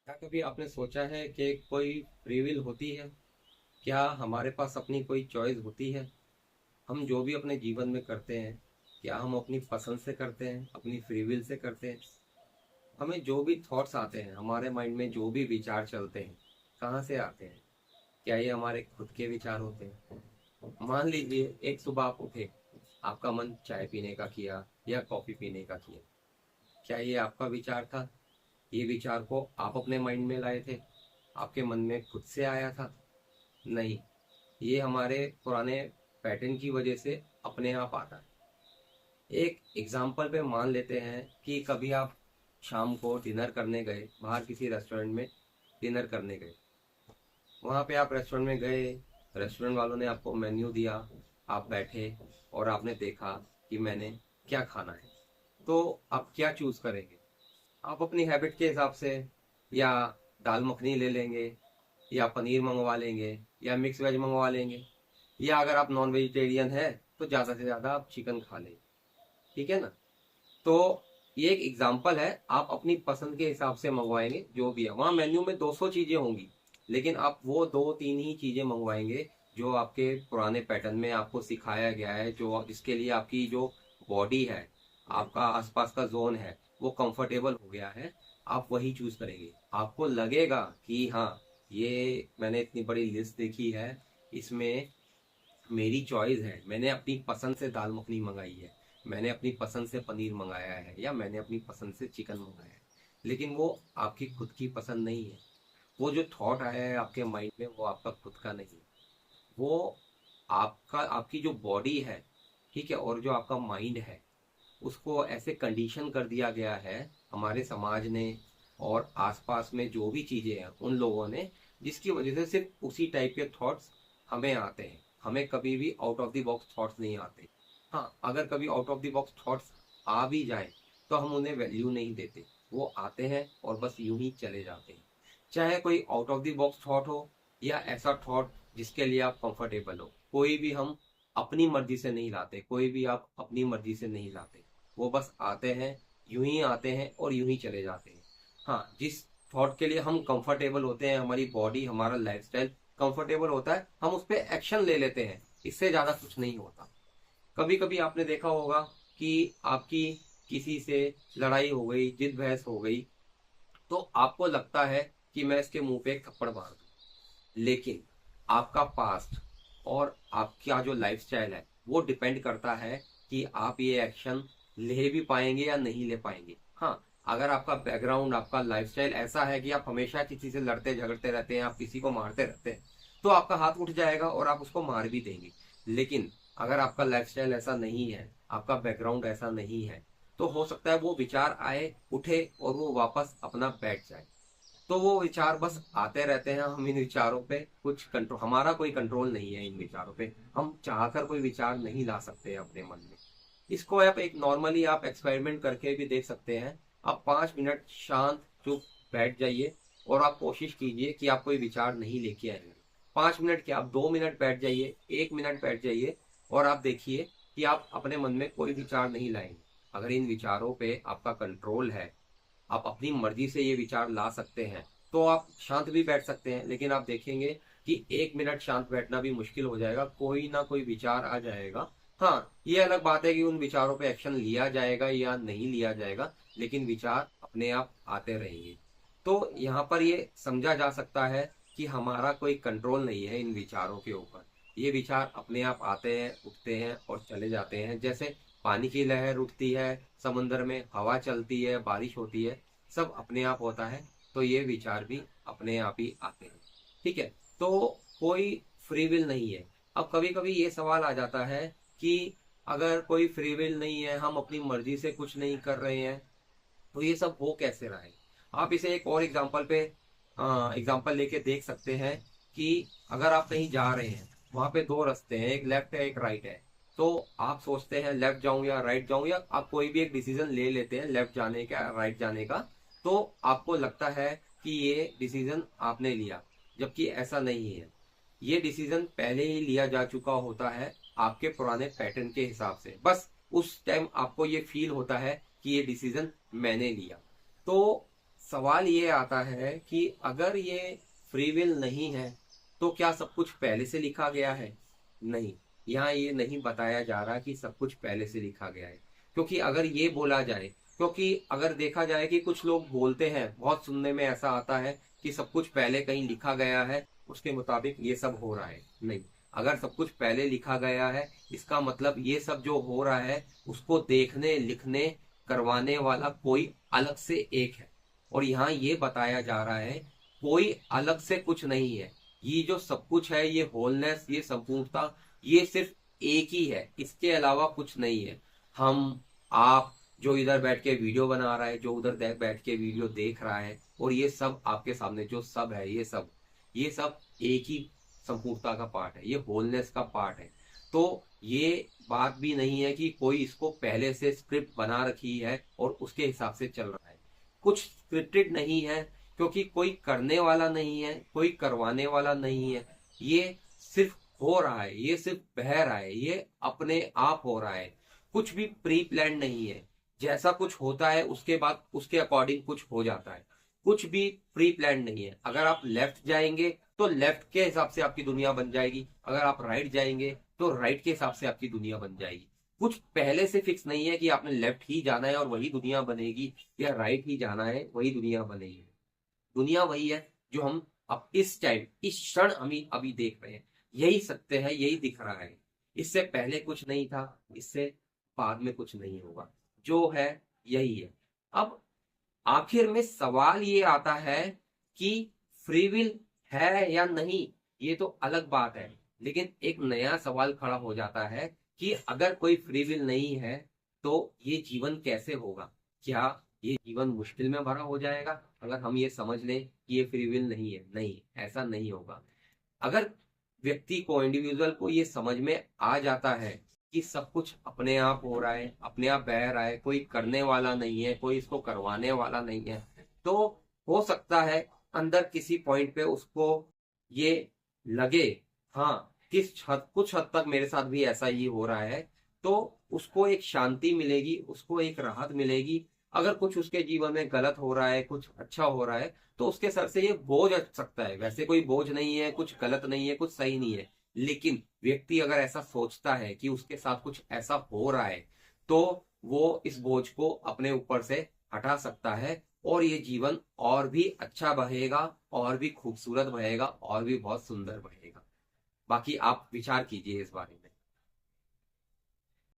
क्या कभी आपने सोचा है कि कोई फ्री विल होती है? क्या हमारे पास अपनी कोई चॉइस होती है? हम जो भी अपने जीवन में करते हैं, क्या हम अपनी पसंद से करते हैं, अपनी फ्री विल से करते हैं? हमें जो भी थॉट्स आते हैं, हमारे माइंड में जो भी विचार चलते हैं, कहाँ से आते हैं? क्या ये हमारे खुद के विचार होते हैं? मान लीजिए एक सुबह आप उठे, आपका मन चाय पीने का किया या कॉफी पीने का किया। क्या ये आपका विचार था? ये विचार को आप अपने माइंड में लाए थे? आपके मन में खुद से आया था? नहीं, ये हमारे पुराने पैटर्न की वजह से अपने आप आता है। एक एग्जाम्पल पे मान लेते हैं कि कभी आप शाम को डिनर करने गए, बाहर किसी रेस्टोरेंट में डिनर करने गए। वहाँ पे आप रेस्टोरेंट में गए, रेस्टोरेंट वालों ने आपको मेन्यू दिया, आप बैठे और आपने देखा कि मैंने क्या खाना है। तो आप क्या चूज करेंगे? आप अपनी हैबिट के हिसाब से या दाल मखनी ले लेंगे, या पनीर मंगवा लेंगे, या मिक्स वेज मंगवा लेंगे, या अगर आप नॉन वेजिटेरियन है तो ज्यादा से ज्यादा आप चिकन खा लेंगे। ठीक है ना? तो ये एक एग्जाम्पल है, आप अपनी पसंद के हिसाब से मंगवाएंगे। जो भी है वहाँ मेन्यू में 200 चीजें होंगी, लेकिन आप वो दो तीन ही चीजें मंगवाएंगे जो आपके पुराने पैटर्न में आपको सिखाया गया है, जो जिसके लिए आपकी जो बॉडी है, आपका आसपास का जोन है, वो कंफर्टेबल हो गया है। आप वही चूज करेंगे। आपको लगेगा कि हाँ, ये मैंने इतनी बड़ी लिस्ट देखी है, इसमें मेरी चॉइस है, मैंने अपनी पसंद से दाल मखनी मंगाई है, मैंने अपनी पसंद से पनीर मंगाया है, या मैंने अपनी पसंद से चिकन मंगाया है। लेकिन वो आपकी खुद की पसंद नहीं है। वो जो थॉट आया है आपके माइंड में, वो आपका खुद का नहीं है। वो आपका, आपकी जो बॉडी है, ठीक है, और जो आपका माइंड है, उसको ऐसे कंडीशन कर दिया गया है हमारे समाज ने और आसपास में जो भी चीजें हैं उन लोगों ने, जिसकी वजह से सिर्फ उसी टाइप के थॉट्स हमें आते हैं। हमें कभी भी out of the box thoughts नहीं आते। हाँ, अगर कभी out of the box thoughts आ भी जाए तो हम उन्हें वैल्यू नहीं देते। वो आते हैं और बस यूं ही चले जाते हैं। चाहे कोई out of the box thought हो या ऐसा थॉट जिसके लिए आप कंफर्टेबल हो, कोई भी हम अपनी मर्जी से नहीं लाते, कोई भी आप अपनी मर्जी से नहीं लाते। वो बस आते हैं, यूं ही आते हैं और यूं ही चले जाते हैं। हाँ, जिस थॉट के लिए हम कंफर्टेबल होते हैं, हमारी बॉडी, हमारा लाइफस्टाइल कंफर्टेबल होता है, हम उस पर एक्शन ले लेते हैं। इससे ज्यादा कुछ नहीं होता। कभी कभी आपने देखा होगा कि आपकी किसी से लड़ाई हो गई, जिद बहस हो गई, तो आपको लगता है कि मैं इसके मुंह पे एक थप्पड़ मार दूं। लेकिन आपका पास्ट और आपका जो लाइफस्टाइल है, वो डिपेंड करता है कि आप ये एक्शन ले भी पाएंगे या नहीं ले पाएंगे। हाँ, अगर आपका बैकग्राउंड, आपका लाइफस्टाइल ऐसा है कि आप हमेशा किसी से लड़ते झगड़ते रहते हैं, आप किसी को मारते रहते हैं, तो आपका हाथ उठ जाएगा और आप उसको मार भी देंगे। लेकिन अगर आपका लाइफस्टाइल ऐसा नहीं है, आपका बैकग्राउंड ऐसा नहीं है, तो हो सकता है वो विचार आए, उठे और वो वापस अपना बैठ जाए। तो वो विचार बस आते रहते हैं। हम इन विचारों पे कुछ कंट्रोल, हमारा कोई कंट्रोल नहीं है इन विचारों पे। हम चाहकर कोई विचार नहीं ला सकते अपने मन में। इसको आप एक नॉर्मली आप एक्सपेरिमेंट करके भी देख सकते हैं। आप 5 मिनट शांत चुप बैठ जाइए और आप कोशिश कीजिए कि आप कोई विचार नहीं लेके आएंगे। 5 मिनट क्या, आप 2 मिनट बैठ जाइए, 1 मिनट बैठ जाइए, और आप देखिए कि आप अपने मन में कोई विचार नहीं लाएंगे। अगर इन विचारों पे आपका कंट्रोल है, आप अपनी मर्जी से ये विचार ला सकते हैं, तो आप शांत भी बैठ सकते हैं। लेकिन आप देखेंगे कि 1 मिनट शांत बैठना भी मुश्किल हो जाएगा, कोई ना कोई विचार आ जाएगा। हाँ, ये अलग बात है कि उन विचारों पे एक्शन लिया जाएगा या नहीं लिया जाएगा, लेकिन विचार अपने आप आते रहेंगे। तो यहाँ पर ये समझा जा सकता है कि हमारा कोई कंट्रोल नहीं है इन विचारों के ऊपर। ये विचार अपने आप आते हैं, उठते हैं और चले जाते हैं। जैसे पानी की लहर उठती है समुन्द्र में, हवा चलती है, बारिश होती है, सब अपने आप होता है। तो ये विचार भी अपने आप ही आते हैं। ठीक है? तो कोई फ्री विल नहीं है। अब कभी कभी ये सवाल आ जाता है कि अगर कोई फ्री विल नहीं है, हम अपनी मर्जी से कुछ नहीं कर रहे हैं, तो ये सब हो कैसे रहा है? आप इसे एक और एग्जाम्पल पे एग्जाम्पल लेके देख सकते हैं कि अगर आप कहीं जा रहे हैं, वहां पे दो रास्ते हैं, एक लेफ्ट है एक राइट है। तो आप सोचते हैं लेफ्ट जाऊं या राइट जाऊं, या आप कोई भी एक डिसीजन ले लेते हैं लेफ्ट जाने का, राइट जाने का। तो आपको लगता है कि ये डिसीजन आपने लिया, जबकि ऐसा नहीं है। ये डिसीजन पहले ही लिया जा चुका होता है आपके पुराने पैटर्न के हिसाब से। बस उस टाइम आपको ये फील होता है कि ये डिसीजन मैंने लिया। तो सवाल ये आता है कि अगर ये फ्री विल नहीं है तो क्या सब कुछ पहले से लिखा गया है? नहीं, यहाँ ये नहीं बताया जा रहा कि सब कुछ पहले से लिखा गया है। क्योंकि अगर ये बोला जाए, क्योंकि अगर देखा जाए कि कुछ लोग बोलते हैं, बहुत सुनने में ऐसा आता है कि सब कुछ पहले कहीं लिखा गया है, उसके मुताबिक ये सब हो रहा है। नहीं, अगर सब कुछ पहले लिखा गया है इसका मतलब ये सब जो हो रहा है उसको देखने, लिखने, करवाने वाला कोई अलग से एक है। और यहाँ ये बताया जा रहा है कोई अलग से कुछ नहीं है। ये जो सब कुछ है, ये होलनेस, ये संपूर्णता, ये सिर्फ एक ही है, इसके अलावा कुछ नहीं है। हम, आप, जो इधर बैठ के वीडियो बना रहा है, जो उधर बैठ के वीडियो देख रहा है, और ये सब आपके सामने जो सब है, ये सब एक ही संपूर्णता का पार्ट है, ये होलनेस का पार्ट है। तो ये बात भी नहीं है कि कोई इसको पहले से स्क्रिप्ट बना रखी है और उसके हिसाब से चल रहा है। कुछ स्क्रिप्टेड नहीं है, क्योंकि कोई करने वाला नहीं है, कोई करवाने वाला नहीं है। ये सिर्फ हो रहा है, ये सिर्फ बह रहा है, ये अपने आप हो रहा है। कुछ भी प्री प्लान नहीं है। जैसा कुछ होता है उसके बाद उसके अकॉर्डिंग कुछ हो जाता है। कुछ भी प्री प्लान नहीं है। अगर आप लेफ्ट जाएंगे तो लेफ्ट के हिसाब से आपकी दुनिया बन जाएगी, अगर आप राइट जाएंगे तो राइट के हिसाब से आपकी दुनिया बन जाएगी। कुछ पहले से फिक्स नहीं है कि आपने लेफ्ट ही जाना है और वही दुनिया बनेगी, या राइट ही जाना है वही दुनिया बनेगी। दुनिया वही है जो हम अब इस टाइम, इस क्षण हम अभी देख रहे हैं। यही सत्य है, यही दिख रहा है। इससे पहले कुछ नहीं था, इससे बाद में कुछ नहीं होगा, जो है यही है। अब आखिर में सवाल ये आता है कि फ्री विल है या नहीं, ये तो अलग बात है। लेकिन एक नया सवाल खड़ा हो जाता है कि अगर कोई फ्री विल नहीं है तो ये जीवन कैसे होगा? क्या ये जीवन मुश्किल में भरा हो जाएगा अगर हम ये समझ लें कि ये फ्री विल नहीं है? नहीं, ऐसा नहीं होगा। अगर व्यक्ति को, इंडिविजुअल को ये समझ में आ जाता है कि सब कुछ अपने आप हो रहा है, अपने आप बह रहा है, कोई करने वाला नहीं है, कोई इसको करवाने वाला नहीं है, तो हो सकता है अंदर किसी पॉइंट पे उसको ये लगे, हाँ, कुछ हद तक मेरे साथ भी ऐसा ही हो रहा है। तो उसको एक शांति मिलेगी, उसको एक राहत मिलेगी। अगर कुछ उसके जीवन में गलत हो रहा है, कुछ अच्छा हो रहा है, तो उसके सर से ये बोझ हट सकता है। वैसे कोई बोझ नहीं है, कुछ गलत नहीं है, कुछ सही नहीं है। लेकिन व्यक्ति अगर ऐसा सोचता है कि उसके साथ कुछ ऐसा हो रहा है, तो वो इस बोझ को अपने ऊपर से हटा सकता है और ये जीवन और भी अच्छा बहेगा, और भी खूबसूरत बहेगा, और भी बहुत सुंदर बहेगा। बाकी आप विचार कीजिए इस बारे में।